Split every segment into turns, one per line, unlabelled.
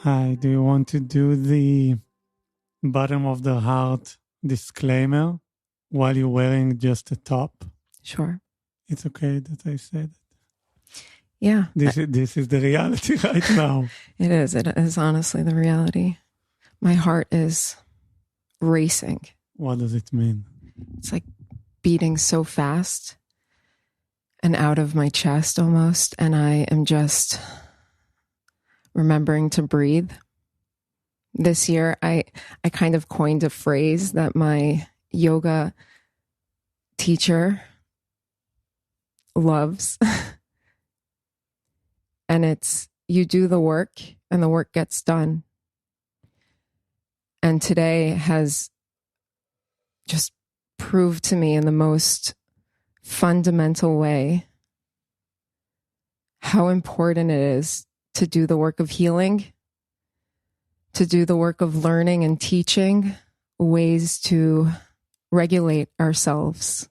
Hi, do you want to do the bottom of the heart disclaimer while you're wearing just a top?
Sure.
It's okay that I said it.
Yeah.
This is the reality right now.
It is. It is honestly the reality. My heart is racing.
What does it mean?
It's like beating so fast and out of my chest almost. And I am just remembering to breathe. This year, I kind of coined a phrase that my yoga teacher loves. And it's, you do the work and the work gets done. And today has just proved to me in the most fundamental way how important it is to do the work of healing, to do the work of learning and teaching ways to regulate ourselves,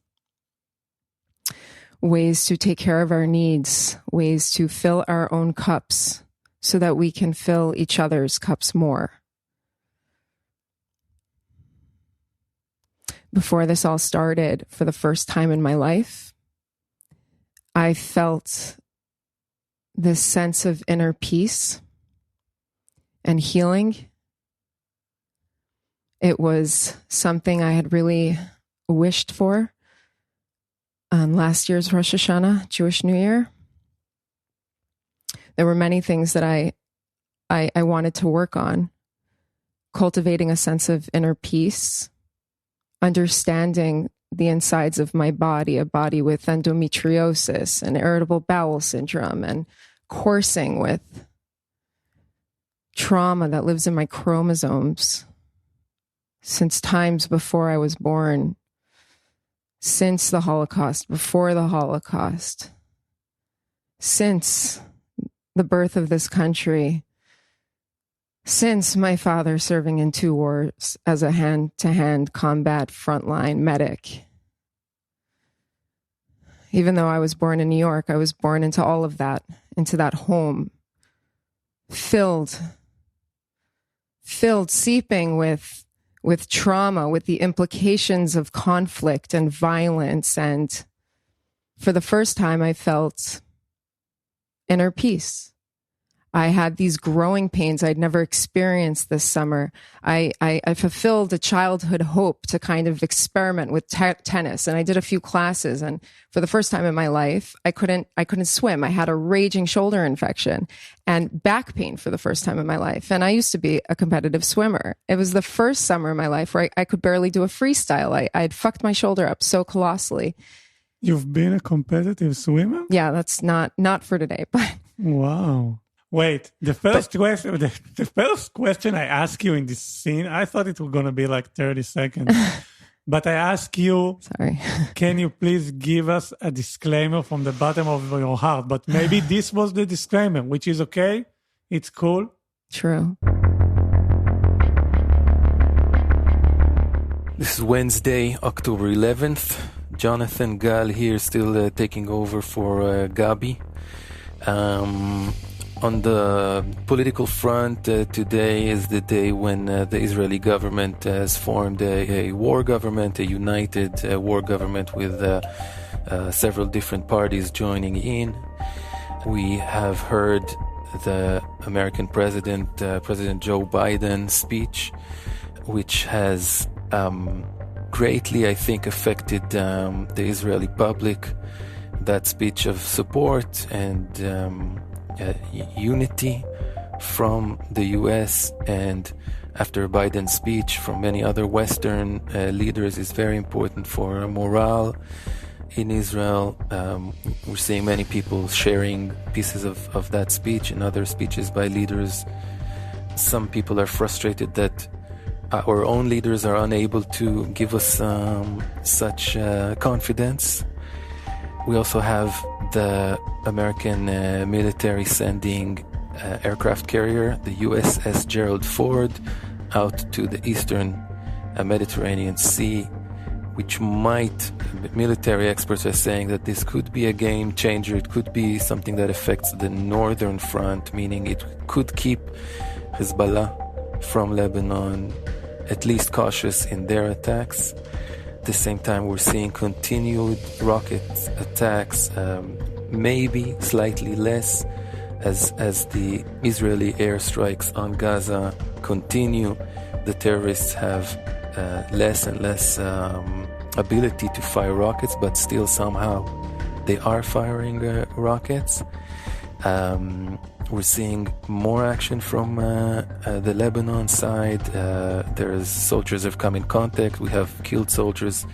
ways to take care of our needs, ways to fill our own cups so that we can fill each other's cups more. Before this all started, for the first time in my life, I felt this sense of inner peace and healing. It was something I had really wished for on last year's Rosh Hashanah, Jewish New Year. There were many things that I wanted to work on. Cultivating a sense of inner peace, understanding the insides of my body, a body with endometriosis and irritable bowel syndrome, and coursing with trauma that lives in my chromosomes since times before I was born, since the Holocaust, before the Holocaust, since the birth of this country, since my father serving in 2 wars as a hand-to-hand combat frontline medic. Even though I was born in New York, I was born into all of that, into that home, filled, seeping with trauma, with the implications of conflict and violence. And for the first time, I felt inner peace. I had these growing pains I'd never experienced this summer. I fulfilled a childhood hope to kind of experiment with tennis, and I did a few classes. And for the first time in my life, I couldn't swim. I had a raging shoulder infection and back pain for the first time in my life. And I used to be a competitive swimmer. It was the first summer in my life where I could barely do a freestyle. I had fucked my shoulder up so colossally.
You've been a competitive swimmer?
Yeah, that's not for today, but
wow. Wait, the first question I asked you in this scene, I thought it was going to be like 30 seconds. But I ask you,
sorry,
can you please give us a disclaimer from the bottom of your heart? But maybe this was the disclaimer, which is okay. It's cool.
True.
This is Wednesday, October 11th. 𝕊𝔸𝔽𝔼 here, still taking over for Gabi. On the political front, today is the day when the Israeli government has formed a war government, a united war government with several different parties joining in. We have heard the American President Joe Biden's speech, which has greatly, I think, affected the Israeli public. That speech of support and unity from the US, and after Biden's speech from many other Western leaders, is very important for morale in Israel. We're seeing many people sharing pieces of that speech and other speeches by leaders. Some people are frustrated that our own leaders are unable to give us such confidence. We also have the American military sending aircraft carrier, the USS Gerald Ford, out to the eastern Mediterranean Sea, which might, military experts are saying that this could be a game changer. It could be something that affects the northern front, meaning it could keep Hezbollah from Lebanon, at least cautious in their attacks. At the same time, we're seeing continued rocket attacks, maybe slightly less as the Israeli airstrikes on Gaza continue. The terrorists have less and less ability to fire rockets, but still somehow they are firing rockets. We're seeing more action from the Lebanon side. There's soldiers have come in contact. We have killed soldiers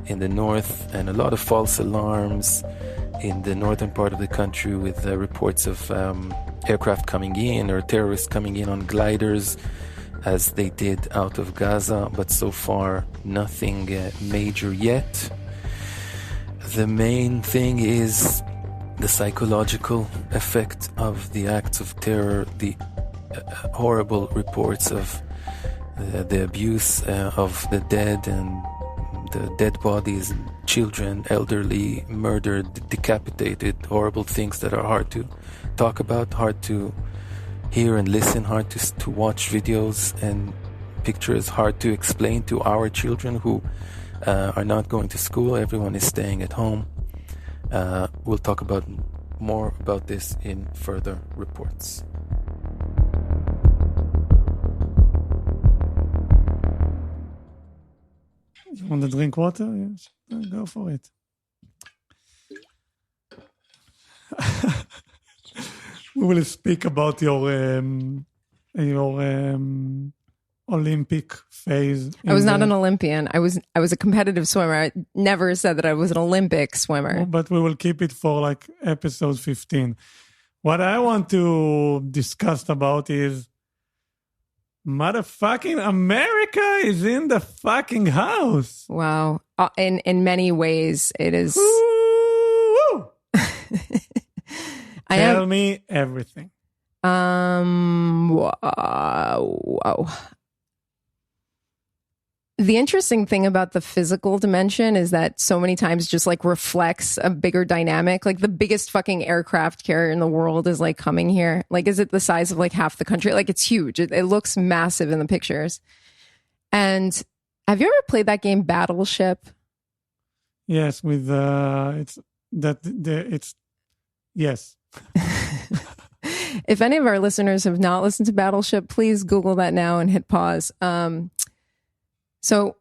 in the north, and a lot of false alarms in the northern part of the country with reports of aircraft coming in or terrorists coming in on gliders as they did out of Gaza, but so far nothing major yet. The main thing is the psychological effect of the acts of terror, the horrible reports of the abuse of the dead and the dead bodies, children, elderly, murdered, decapitated, horrible things that are hard to talk about, hard to hear and listen, hard to watch videos and pictures, hard to explain to our children who are not going to school. Everyone is staying at home. We'll talk about more about this in further reports.
You want to drink water? Yes, go for it. We will speak about your Olympic phase.
I was not an Olympian. I was a competitive swimmer. I never said that I was an Olympic swimmer.
But we will keep it for like episode 15. What I want to discuss about is motherfucking America is in the fucking house.
Wow. In many ways, it is.
Tell me everything.
Wow. The interesting thing about the physical dimension is that so many times just like reflects a bigger dynamic. Like the biggest fucking aircraft carrier in the world is like coming here. Like, is it the size of like half the country? Like it's huge. It looks massive in the pictures. And have you ever played that game Battleship?
Yes, with yes.
If any of our listeners have not listened to Battleship, please Google that now and hit pause. So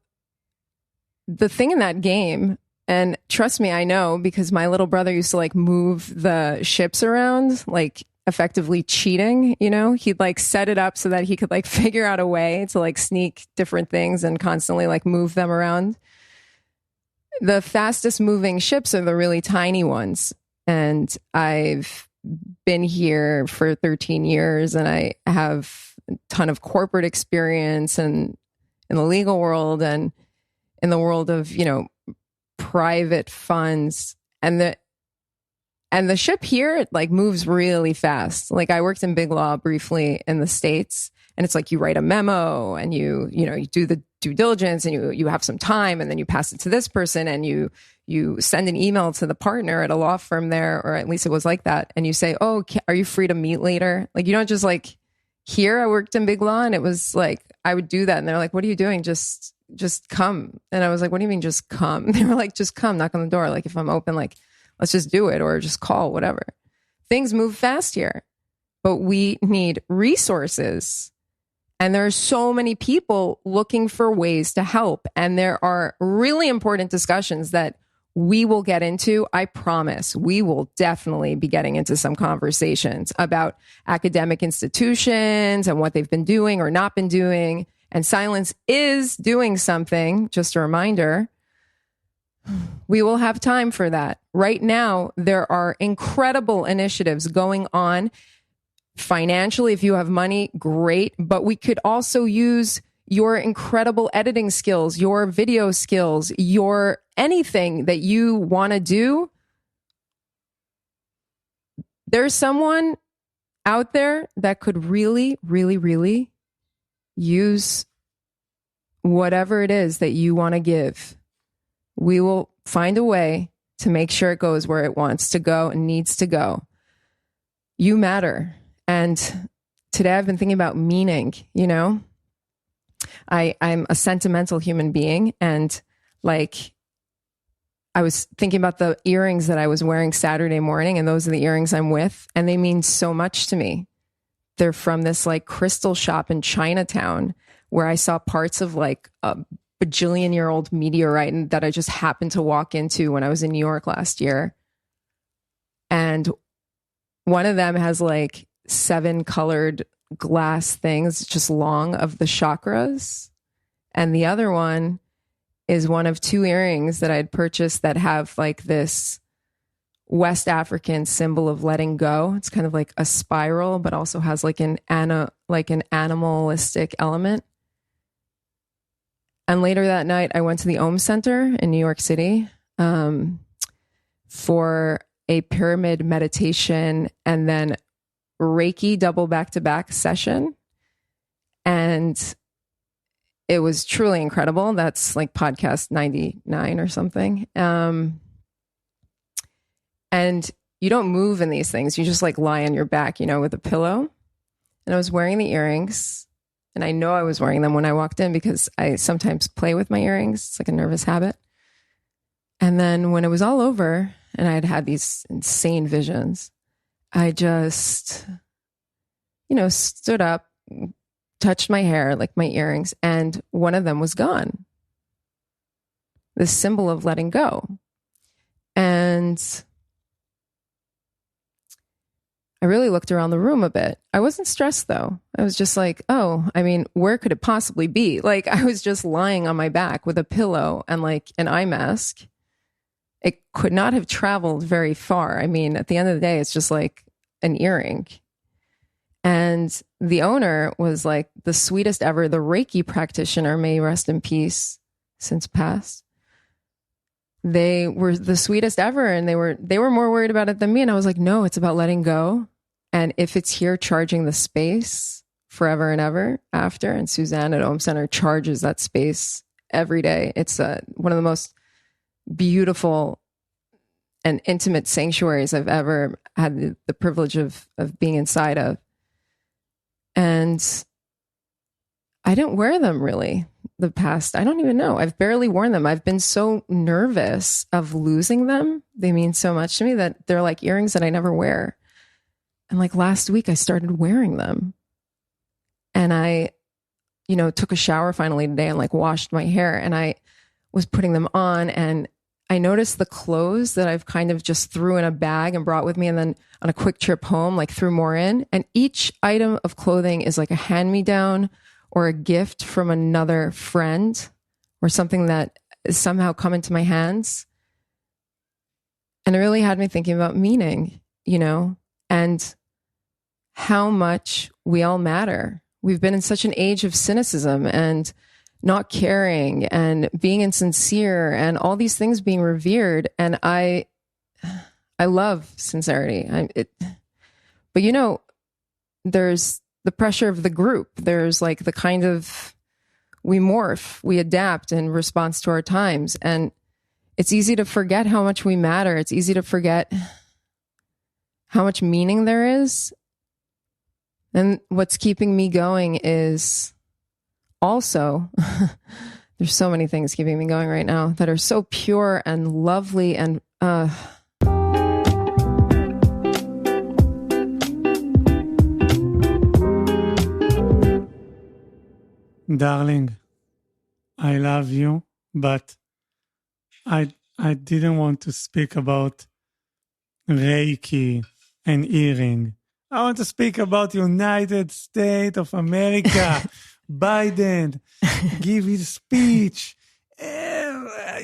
the thing in that game, and trust me, I know because my little brother used to like move the ships around, like effectively cheating, you know, he'd like set it up so that he could like figure out a way to like sneak different things and constantly like move them around. The fastest moving ships are the really tiny ones. And I've been here for 13 years and I have a ton of corporate experience and in the legal world and in the world of, you know, private funds. And the ship here, it like moves really fast. Like I worked in big law briefly in the States, and it's like you write a memo and you do the due diligence and you have some time and then you pass it to this person and you send an email to the partner at a law firm there, or at least it was like that. And you say, oh, are you free to meet later? Like you don't just like, here I worked in big law and it was like, I would do that. And they're like, what are you doing? Just come. And I was like, what do you mean just come? They were like, just come, knock on the door. Like if I'm open, like, let's just do it or just call, whatever. Things move fast here, but we need resources. And there are so many people looking for ways to help. And there are really important discussions that we will get into. I promise we will definitely be getting into some conversations about academic institutions and what they've been doing or not been doing. And silence is doing something. Just a reminder. We will have time for that. Right now, there are incredible initiatives going on financially. If you have money, great. But we could also use your incredible editing skills, your video skills, your anything that you want to do. There's someone out there that could really, really, really use whatever it is that you want to give. We will find a way to make sure it goes where it wants to go and needs to go. You matter. And today I've been thinking about meaning, you know? I'm a sentimental human being, and like I was thinking about the earrings that I was wearing Saturday morning, and those are the earrings I'm with, and they mean so much to me. They're from this like crystal shop in Chinatown where I saw parts of like a bajillion-year-old meteorite that I just happened to walk into when I was in New York last year. And one of them has like 7 colored glass things, just long, of the chakras. And the other one is one of 2 earrings that I'd purchased that have like this West African symbol of letting go. It's kind of like a spiral, but also has like an animalistic element. And later that night, I went to the Om Center in New York City for a pyramid meditation and then Reiki double back-to-back session. And it was truly incredible. That's like podcast 99 or something. And you don't move in these things. You just like lie on your back, you know, with a pillow. And I was wearing the earrings. And I know I was wearing them when I walked in because I sometimes play with my earrings. It's like a nervous habit. And then when it was all over and I had had these insane visions, I just, you know, stood up, touched my hair, like my earrings, and one of them was gone. The symbol of letting go. And I really looked around the room a bit. I wasn't stressed though. I was just like, oh, I mean, where could it possibly be? Like I was just lying on my back with a pillow and like an eye mask. It could not have traveled very far. I mean, at the end of the day, it's just like an earring. And the owner was like the sweetest ever. The Reiki practitioner, may rest in peace, since passed. They were the sweetest ever. And they were more worried about it than me. And I was like, no, it's about letting go. And if it's here charging the space forever and ever after, and Suzanne at Om Center charges that space every day. It's one of the most beautiful and intimate sanctuaries I've ever had the privilege of being inside of. And I didn't wear them really the past. I don't even know. I've barely worn them. I've been so nervous of losing them. They mean so much to me that they're like earrings that I never wear. And like last week I started wearing them. And I, you know, took a shower finally today and like washed my hair, and I was putting them on, and I noticed the clothes that I've kind of just threw in a bag and brought with me, and then on a quick trip home, like threw more in. And each item of clothing is like a hand-me-down or a gift from another friend or something that has somehow come into my hands. And it really had me thinking about meaning, you know, and how much we all matter. We've been in such an age of cynicism and not caring and being insincere and all these things being revered. And I love sincerity. But you know, there's the pressure of the group. There's like the kind of, we morph, we adapt in response to our times. And it's easy to forget how much we matter. It's easy to forget how much meaning there is. And what's keeping me going is also, there's so many things keeping me going right now that are so pure and lovely and
Darling, I love you, but I didn't want to speak about Reiki and earring. I want to speak about United States of America. Biden give his speech.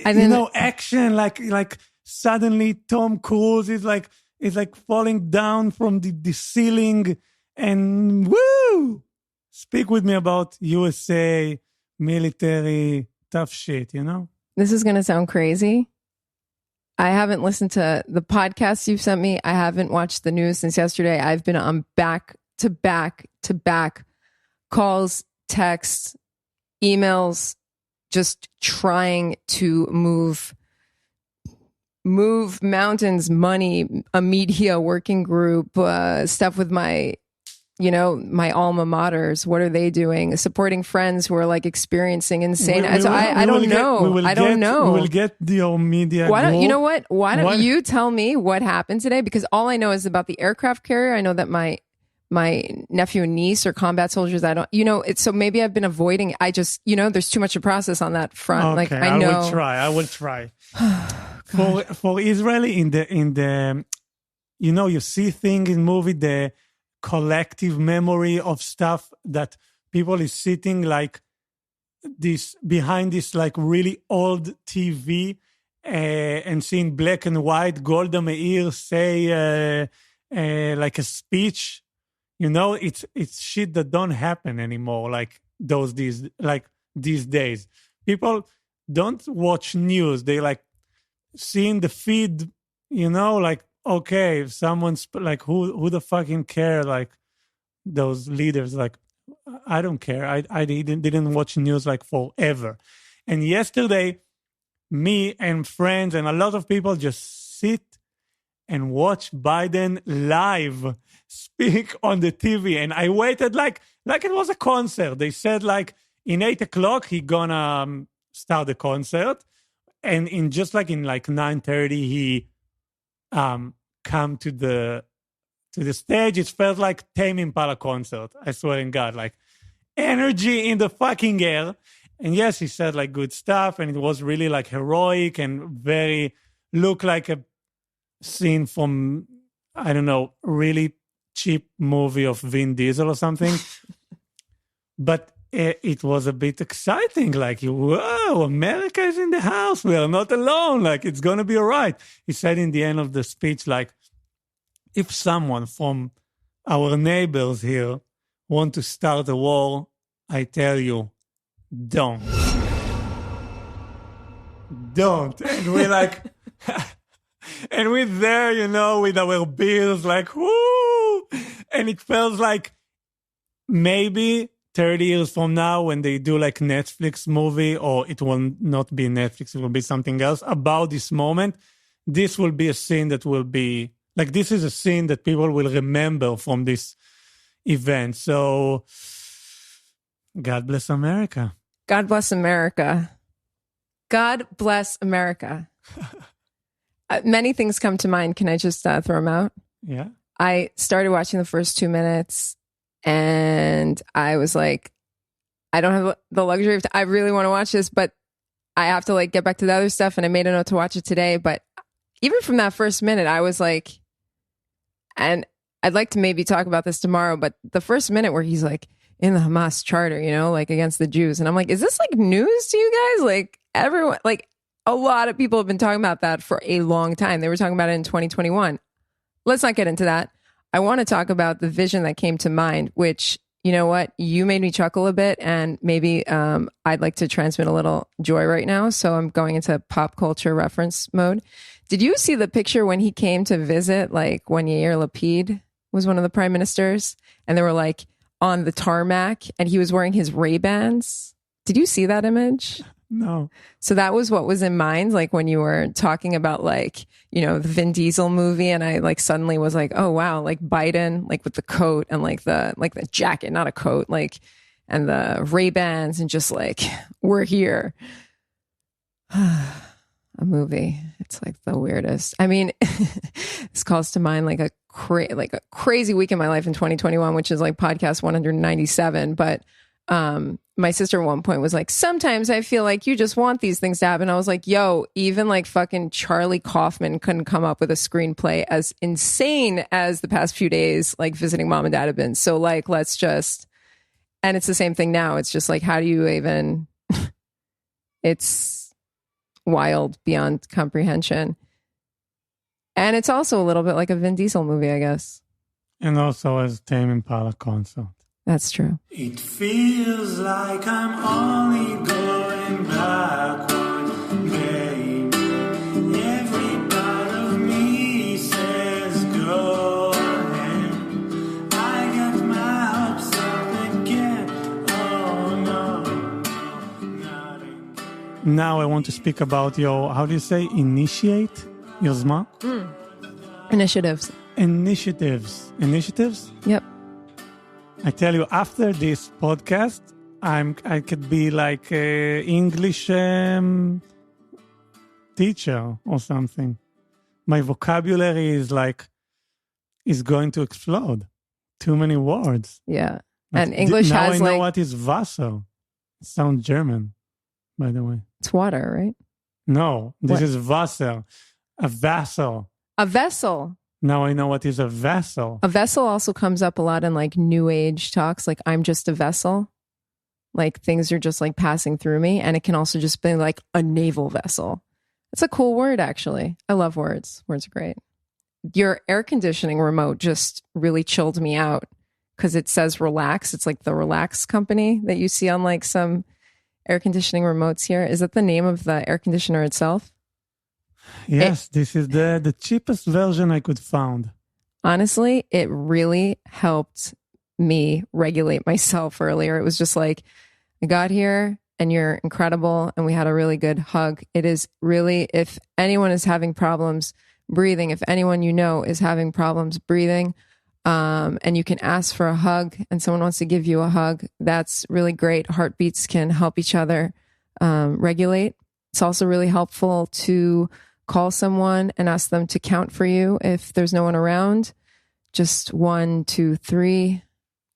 Action like suddenly Tom Cruise is like falling down from the ceiling, and woo! Speak with me about USA, military, tough shit, you know?
This is going to sound crazy. I haven't listened to the podcasts you've sent me. I haven't watched the news since yesterday. I've been on back to back calls, texts, emails, just trying to move mountains, money, a media working group, stuff with my my alma maters, what are they doing? Supporting friends who are like experiencing insane. I don't know.
We will get your media.
You know what? Why don't you tell me what happened today? Because all I know is about the aircraft carrier. I know that my nephew and niece are combat soldiers. So maybe I've been avoiding. I just, there's too much to process on that front.
Okay,
I know.
I will try. For Israel in the you see things in movie, the collective memory of stuff that people is sitting like this behind this like really old TV and seeing black and white Golda Meir say like a speech. It's shit that don't happen anymore like these days. People don't watch news. They like seeing the feed, like, okay, if someone's like, who the fucking care? Like those leaders, like, I don't care. I didn't watch news like forever. And yesterday, me and friends and a lot of people just sit and watch Biden live speak on the TV. And I waited like it was a concert. They said like in 8:00, he gonna start the concert. And in 9:30, he come to the stage. It felt like 𝕊𝕋𝔸𝔼𝔻𝕼 concert. I swear in God, like energy in the fucking air. And yes, he said like good stuff, and it was really like heroic and very looked like a scene from, I don't know, really cheap movie of Vin Diesel or something. But it was a bit exciting, like, whoa, America is in the house. We are not alone. Like, it's going to be all right. He said in the end of the speech, like, if someone from our neighbors here want to start a war, I tell you, don't. Don't. And we're like, and we're there, with our beers, like, whoo. And it feels like maybe 30 years from now, when they do like Netflix movie, or it will not be Netflix, it will be something else about this moment, this will be a scene that will be like, this is a scene that people will remember from this event. So God bless America.
God bless America. God bless America. Many things come to mind. Can I just throw them out?
Yeah.
I started watching the first 2 minutes. And I was like, I don't have the luxury of I really want to watch this, but I have to like get back to the other stuff. And I made a note to watch it today. But even from that first minute, I was like, and I'd like to maybe talk about this tomorrow, but the first minute where he's like in the Hamas charter, like against the Jews. And I'm like, is this like news to you guys? Like everyone, like a lot of people have been talking about that for a long time. They were talking about it in 2021. Let's not get into that. I want to talk about the vision that came to mind, which, you know what, you made me chuckle a bit, and maybe I'd like to transmit a little joy right now. So I'm going into pop culture reference mode. Did you see the picture when he came to visit, like when 𝕊𝕍𝔻𝔼𝔻 was one of the prime ministers, and they were like on the tarmac and he was wearing his Ray-Bans? Did you see that image?
No.
So that was what was in mind, like when you were talking about like, the Vin Diesel movie, and I like suddenly was like, oh wow, like Biden, like with the coat and like the jacket, not a coat, like, and the Ray-Bans, and just like, we're here. A movie. It's like the weirdest. I mean, this calls to mind like a crazy week in my life in 2021, which is like podcast 197. But my sister at one point was like, sometimes I feel like you just want these things to happen. I was like, yo, even like fucking Charlie Kaufman couldn't come up with a screenplay as insane as the past few days, like visiting mom and dad have been. So like, let's just, and it's the same thing now. It's just like, how do you even, it's wild beyond comprehension. And it's also a little bit like a Vin Diesel movie, I guess.
And also as 𝕊𝕋𝔸𝔼𝔻𝕼 concert.
That's true.
It feels like I'm only going backward, baby. Every part of me says go ahead. I got my hopes up again. Oh no, not again. Now I want to speak about your, how do you say, initiate? 𝕊𝔻𝔻𝔼𝔻.
Initiatives.
Initiatives.
Yep.
I tell you, after this podcast, I could be like a English teacher or something. My vocabulary is going to explode. Too many words.
Yeah. And English
now
has
I know what is Wasser. It sounds German, by the way.
it's water, right?
No, this
What?
is Wasser. A vessel.
A vessel.
Now I know what is a vessel.
A vessel also comes up a lot in like new age talks. Like I'm just a vessel. Like things are just like passing through me. And it can also just be like a naval vessel. It's a cool word, actually. I love words. Words are great. Your air conditioning remote just really chilled me out because it says relax. It's like the Relax company that you see on like some air conditioning remotes here. Is that the name of the air conditioner itself?
Yes, this is the cheapest version I could find.
Honestly, it really helped me regulate myself earlier. It was just like, I got here and you're incredible. And we had a really good hug. It is really, if anyone is having problems breathing, if anyone you know is having problems breathing, and you can ask for a hug and someone wants to give you a hug, that's really great. Heartbeats can help each other regulate. It's also really helpful to call someone and ask them to count for you if there's no one around. Just 1, 2, 3,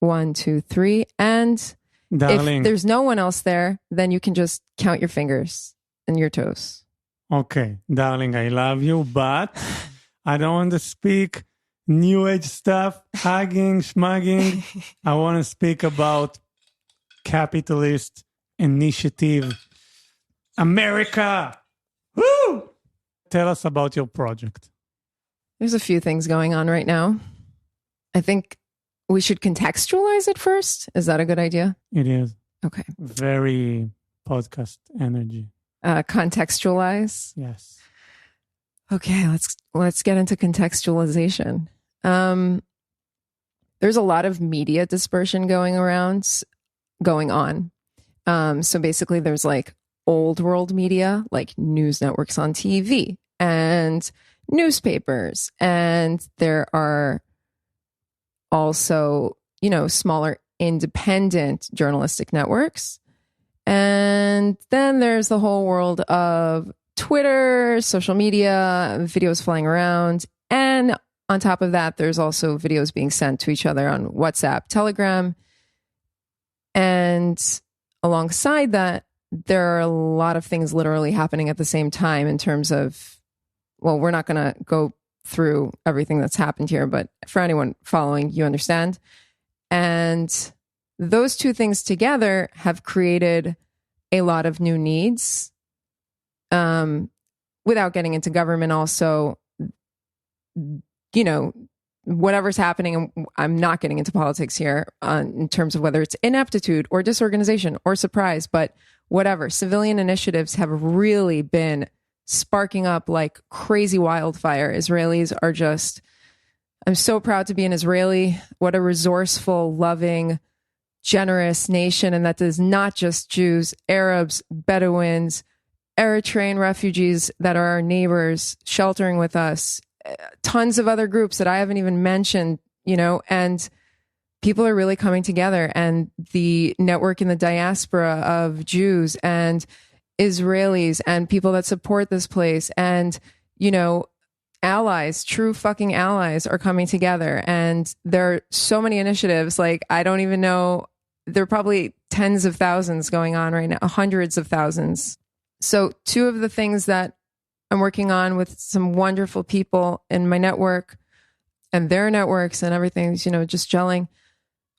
1, 2, 3. And
Darling.
if there's no one else there, then you can just count your fingers and your toes.
Okay, darling, I love you, but I don't want to speak new age stuff, hugging, schmugging. I want to speak about capitalist initiative. America! Woo! Tell us about your project.
There's a few things going on right now. I think we should contextualize it first. Is that a good idea?
It is
Okay.
very podcast energy.
Contextualize.
Yes.
Okay, let's get into contextualization. There's a lot of media dispersion going on. So basically there's like old world media, like news networks on TV and newspapers. And there are also, smaller independent journalistic networks. And then there's the whole world of Twitter, social media, videos flying around. And on top of that, there's also videos being sent to each other on WhatsApp, Telegram. And alongside that, there are a lot of things literally happening at the same time in terms of, well, we're not going to go through everything that's happened here, but for anyone following, you understand. And those two things together have created a lot of new needs. Without getting into government also, whatever's happening, and I'm not getting into politics here in terms of whether it's ineptitude or disorganization or surprise, but whatever, civilian initiatives have really been sparking up like crazy wildfire. Israelis are just, I'm so proud to be an Israeli. What a resourceful, loving, generous nation. And that is not just Jews, Arabs, Bedouins, Eritrean refugees that are our neighbors sheltering with us, tons of other groups that I haven't even mentioned, and people are really coming together. And the network in the diaspora of Jews and Israelis and people that support this place and, allies, true fucking allies are coming together. And there are so many initiatives. Like, I don't even know, there are probably tens of thousands going on right now, hundreds of thousands. So two of the things that I'm working on with some wonderful people in my network and their networks and everything's, just gelling.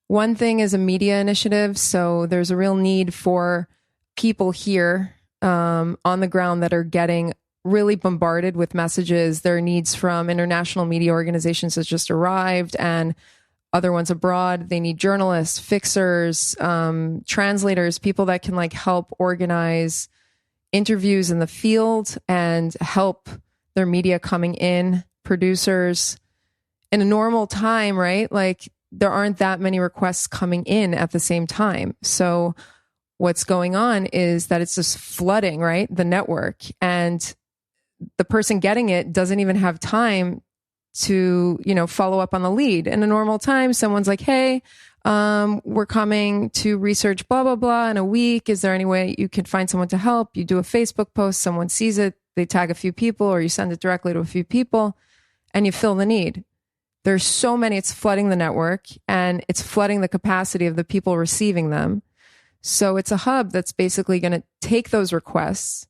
One thing is a media initiative. So there's a real need for people here on the ground that are getting really bombarded with messages. There are needs from international media organizations that just arrived and other ones abroad. They need journalists, fixers, translators, people that can help organize interviews in the field and help their media coming in, producers. In a normal time, right? There aren't that many requests coming in at the same time. So what's going on is that it's just flooding, right? The network. And the person getting it doesn't even have time to, follow up on the lead. In a normal time, someone's like, hey, we're coming to research blah, blah, blah in a week. Is there any way you could find someone to help? You do a Facebook post, someone sees it, they tag a few people, or you send it directly to a few people, and you fill the need. There's so many, it's flooding the network, and it's flooding the capacity of the people receiving them. So it's a hub that's basically going to take those requests,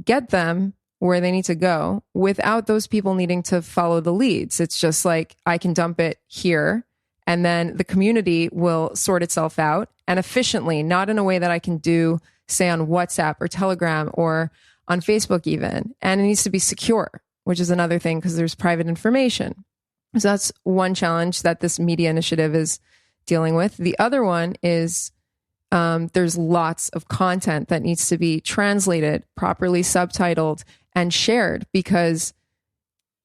get them where they need to go without those people needing to follow the leads. It's just like, I can dump it here, and then the community will sort itself out, and efficiently, not in a way that I can do, say, on WhatsApp or Telegram or on Facebook even. And it needs to be secure, which is another thing because there's private information. So that's one challenge that this media initiative is dealing with. The other one is there's lots of content that needs to be translated, properly subtitled, and shared, because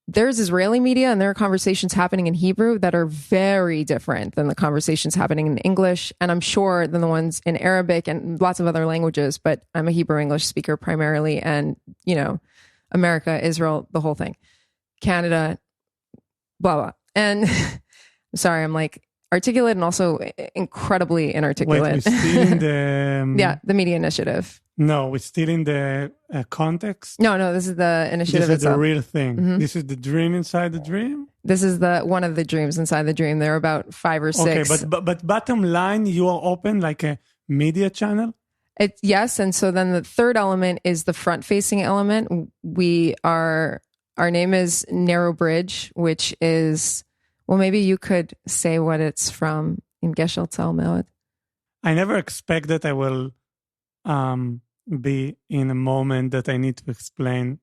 there's Israeli media and there are conversations happening in Hebrew that are very different than the conversations happening in English, and I'm sure than the ones in Arabic and lots of other languages, but I'm a Hebrew English speaker primarily, and, you know, America, Israel, the whole thing, Canada, blah, blah. And I'm sorry, I'm like articulate and also incredibly inarticulate.
Wait, we're still in the...
yeah, the media initiative.
No, we're still in the context.
No, this is the initiative
This is
itself.
the real thing.
Mm-hmm.
This is the dream inside the dream?
This is one of the dreams inside the dream. There are about 5 or 6.
Okay, but bottom line, you are open like a media channel?
Yes, and so then the third element is the front-facing element. Our name is 𝕊𝕍𝔻𝔼𝔻𝕻, which is, well, maybe you could say what it's from in 𝕊𝔸𝔻𝔼𝔻𝔻.
I never expect that I will be in a moment that I need to explain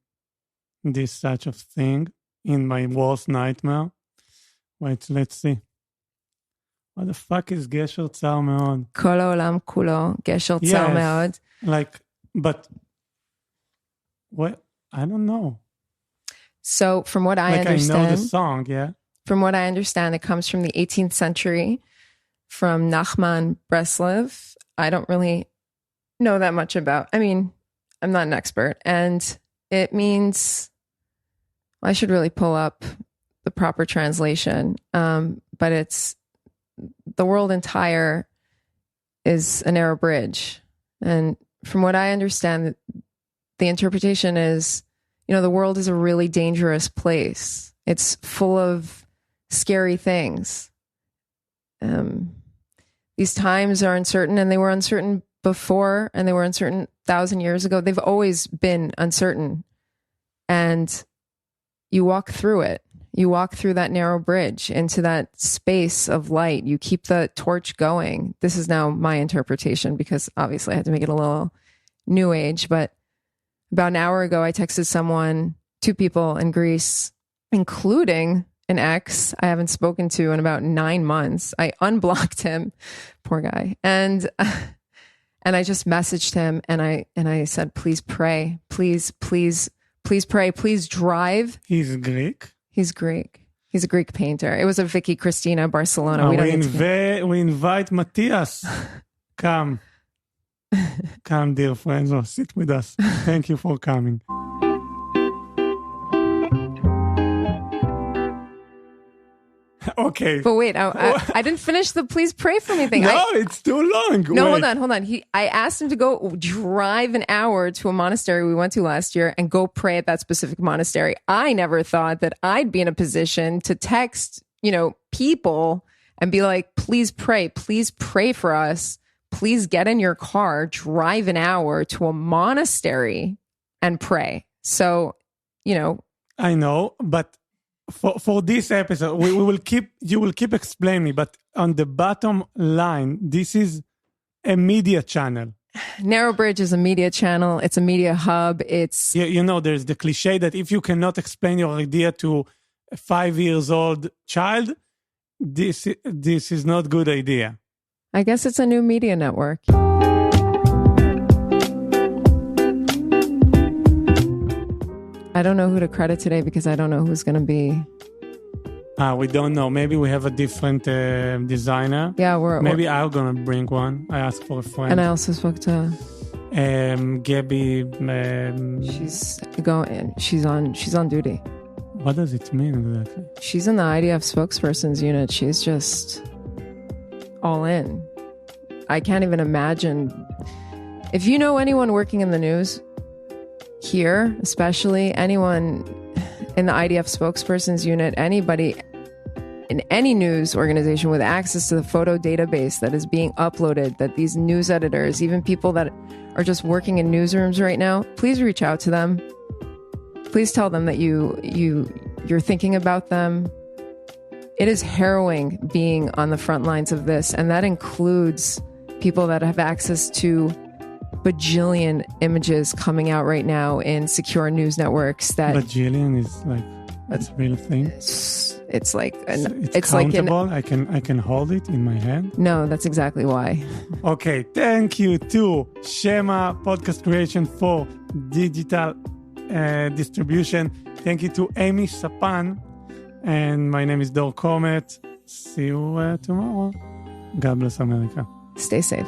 this such of thing in my worst nightmare. Wait, let's see. What the fuck is 𝕊𝔸𝔻𝔻𝔻𝔻?
כל העולם כולו, גשר צר מאוד.
Like, but what? I don't know.
So from what I understand,
I know the song, yeah.
From what I understand, it comes from the 18th century, from 𝕊𝕍𝔻𝔼𝔻𝕻. I don't really know that much about. I mean, I'm not an expert, and it means, well, I should really pull up the proper translation. But it's the world entire is a narrow bridge, and from what I understand, the interpretation is, you know, the world is a really dangerous place. It's full of scary things. These times are uncertain, and they were uncertain before, and they were uncertain 1,000 years ago. They've always been uncertain. And you walk through it. You walk through that narrow bridge into that space of light. You keep the torch going. This is now my interpretation, because obviously I had to make it a little new age, but about an hour ago, I texted someone, 2 people in Greece, including an ex I haven't spoken to in about 9 months. I unblocked him, poor guy. And I just messaged him, and I said, please pray, please pray, please drive.
He's Greek?
He's Greek. He's a Greek painter. It was a Vicky Cristina, Barcelona.
We invite Matthias. Come, dear friends, or sit with us. Thank you for coming. Okay.
But wait, I didn't finish the please pray for me thing.
No, it's too long.
No,
Wait.
hold on. I asked him to go drive an hour to a monastery we went to last year and go pray at that specific monastery. I never thought that I'd be in a position to text, people and be like, please pray for us. Please get in your car, drive an hour to a monastery and pray. So,
I know, but for this episode, you will keep explaining, but on the bottom line, this is a media channel.
Narrow Bridge is a media channel. It's a media hub. It's...
there's the cliche that if you cannot explain your idea to a 5-year-old child, this is not a good idea.
I guess it's a new media network. I don't know who to credit today because I don't know who's going to be.
We don't know. Maybe we have a different designer.
Yeah,
maybe I'm going to bring one. I asked for a friend.
And I also spoke to
Gabby.
She's on duty.
What does it mean exactly?
She's in the IDF spokesperson's unit. She's just all in. I can't even imagine. If you know anyone working in the news here, especially anyone in the IDF spokesperson's unit, anybody in any news organization with access to the photo database that is being uploaded, that these news editors, even people that are just working in newsrooms right now, please reach out to them. Please tell them that you're thinking about them. It is harrowing being on the front lines of this, and that includes people that have access to bajillion images coming out right now in secure news networks. That
bajillion is like that's a real thing.
It's like
it's countable. I can hold it in my hand.
No, that's exactly why.
Okay, thank you to 𝕊𝔸𝔽𝔼 Podcast Creation for digital distribution. Thank you to Amy Sapan, and my name is Dor Komet. See you tomorrow. God bless America.
Stay safe.